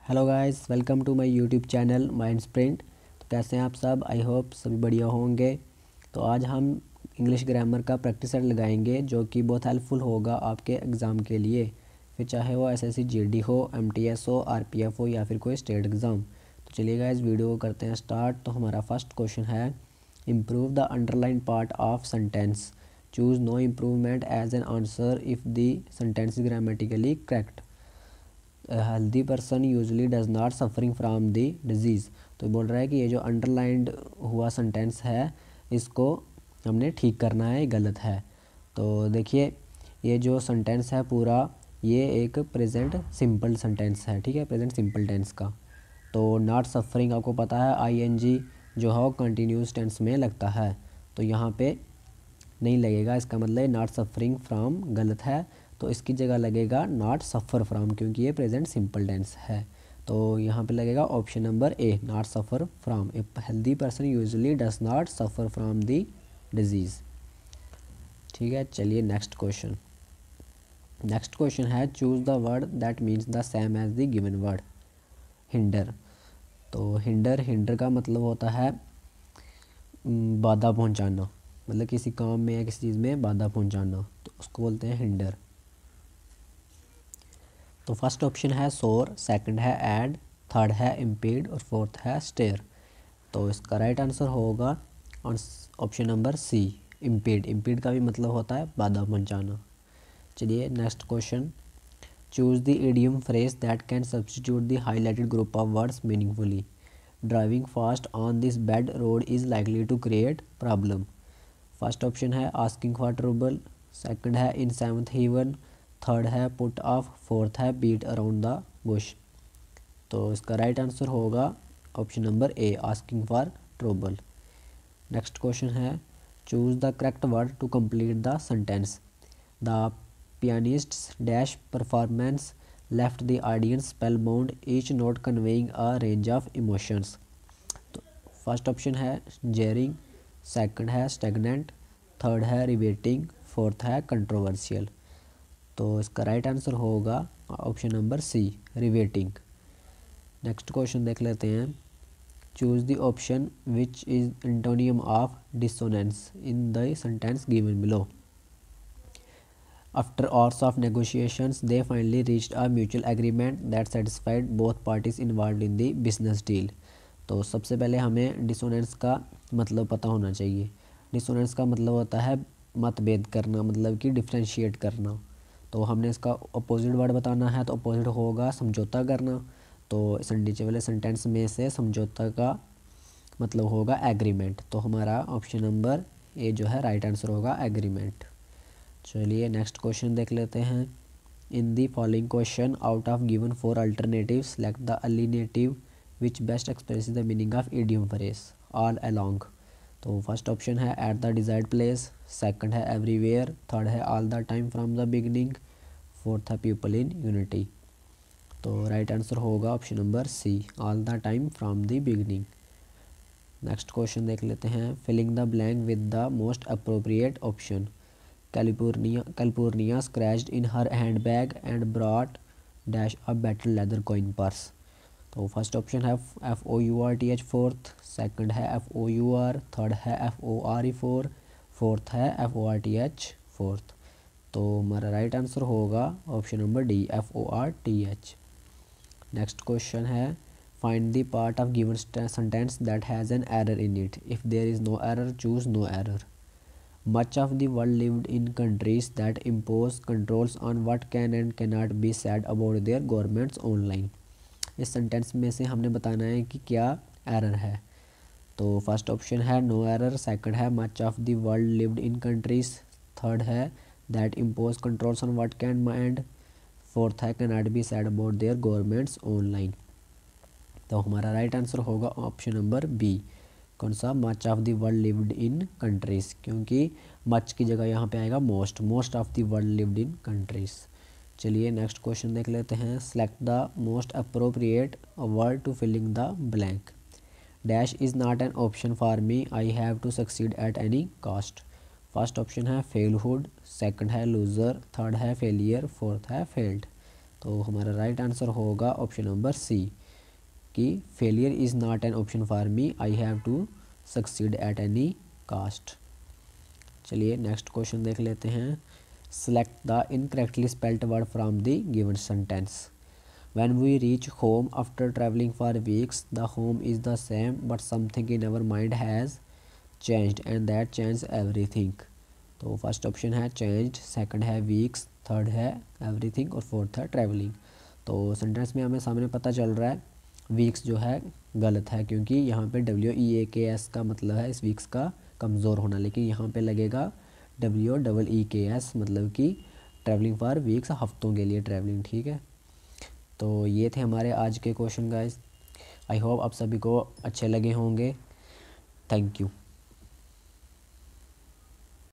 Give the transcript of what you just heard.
Hello guys, welcome to my YouTube channel mind sprint. तो कैसे हैं आप सब? आई होप सभी बढ़िया होंगे। तो आज हम इंग्लिश ग्रामर का प्रैक्टिस सेट लगाएंगे जो कि बहुत हेल्पफुल होगा आपके एग्ज़ाम के लिए, फिर चाहे वो एसएससी जीडी हो, एमटीएस हो, आरपीएफ हो या फिर कोई स्टेट एग्ज़ाम। तो चलिए गाइस, वीडियो को करते हैं स्टार्ट। तो हमारा फर्स्ट क्वेश्चन है, improve the underline part of sentence, choose no improvement as an answer if the sentence is grammatically correct. Healthy person usually does not suffering from the disease. तो बोल रहा है कि ये जो अंडरलाइंड हुआ सेंटेंस है इसको हमने ठीक करना है, गलत है। तो देखिए, ये जो सेंटेंस है पूरा, ये एक प्रेजेंट सिंपल सेंटेंस है, ठीक है, प्रेजेंट सिंपल टेंस का। तो नॉट सफरिंग आपको पता है आईएनजी जो है वो कंटिन्यूस टेंस में लगता है, तो यहाँ पे नहीं लगेगा। इसका मतलब नॉट सफरिंग फ्राम गलत है, तो इसकी जगह लगेगा नॉट सफ़र फ्राम, क्योंकि ये प्रेजेंट सिंपल टेंस है। तो यहाँ पे लगेगा option number A, not suffer from. A healthy person usually does not suffer from the disease. ठीक है, चलिए नेक्स्ट क्वेश्चन। नेक्स्ट क्वेश्चन है, choose the word that means the same as the given word. Hinder. तो hinder का मतलब होता है बाधा पहुँचाना, मतलब किसी काम में या किसी चीज़ में बाधा पहुँचाना, तो उसको बोलते हैं हिंडर। तो फर्स्ट ऑप्शन है सोर, सेकंड है ऐड, थर्ड है इम्पीड और फोर्थ है स्टेयर। तो इसका राइट आंसर होगा option number C, impede. Impede का भी मतलब होता है बाधा पहुंचाना। चलिए next question, choose the idiom phrase that can substitute the highlighted group of words meaningfully. Driving fast on this bad road is likely to create problem. First option है asking for trouble, second है in seventh heaven, third है put off, fourth है beat around the bush. तो इसका right answer होगा option number A, asking for trouble. Next question है, choose the correct word to complete the sentence. The pianist's dash performance left the audience spellbound, each note conveying a range of emotions. तो first option है jarring, second है stagnant, third है riveting, fourth है controversial. तो इसका right answer होगा option number C, riveting. Next question देख लेते हैं, choose the option which is antonym of dissonance in the sentence given below. After hours of negotiations they finally reached a mutual agreement that satisfied both parties involved in the business deal. तो सबसे पहले हमें dissonance का मतलब पता होना चाहिए। Dissonance का मतलब होता है मतभेद करना, मतलब कि डिफ्रेंशिएट करना। तो हमने इसका अपोजिट वर्ड बताना है, तो अपोजिट होगा समझौता करना। तो नीचे वाले सेंटेंस में से समझौता का मतलब होगा एग्रीमेंट। तो हमारा ऑप्शन नंबर ए जो है राइट आंसर होगा एग्रीमेंट। चलिए नेक्स्ट क्वेश्चन देख लेते हैं। In the following question out of given 4 alternative select the alternative which best express the meaning of idiom phrase all along. तो फर्स्ट ऑप्शन है at the desired place, second है everywhere, third है all the time from the beginning, fourth है people in unity. तो right answer होगा option number C, all the time from the beginning. Next question देख लेते हैं, filling the blank with the most appropriate option. California scratched in her handbag and brought dash a better leather coin purse. तो first option है FOURTH fourth, second है FOUR, third है FORE4, fourth है FORTH fourth. तो हमारा right answer होगा option number D, FORTH। Next question है, find the part of given sentence that has an error in it, if there is no error choose no error. Much of the world lived in countries that impose controls on what can and cannot be said about their governments online। इस sentence में से हमने बताना है कि क्या error है। तो फर्स्ट ऑप्शन है नो एरर, सेकंड है much of the world lived in countries, third है that impose controls on what can and fourth है can not be said about their governments online. तो हमारा राइट आंसर होगा option number B, कौन सा, much of the world lived in countries, क्योंकि much की जगह यहाँ पे आएगा most of the world lived in countries. चलिए नेक्स्ट क्वेश्चन देख लेते हैं, select the most appropriate word to filling the blank. Dash is not an option for me, I have to succeed at any cost. First option है failhood, second है loser, third है failure, fourth है failed. तो हमारा right answer होगा option number C कि failure is not an option for me, I have to succeed at any cost. चलिए next question देख लेते हैं। Select the incorrectly spelled word from the given sentence. When we reach home after traveling for weeks, the home is the same, but something in our mind has changed, and that changed everything. तो first option है changed, second है weeks, third है everything और fourth है traveling। तो sentence में हमें सामने पता चल रहा है weeks जो है गलत है, क्योंकि यहाँ पे WEAKS का मतलब है इस weeks का कमज़ोर होना, लेकिन यहाँ पे लगेगा WEEKS मतलब कि ट्रैवलिंग फॉर वीक्स, हफ्तों के लिए ट्रैवलिंग। ठीक है, तो ये थे हमारे आज के क्वेश्चन गाइस। आई होप आप सभी को अच्छे लगे होंगे। Thank you.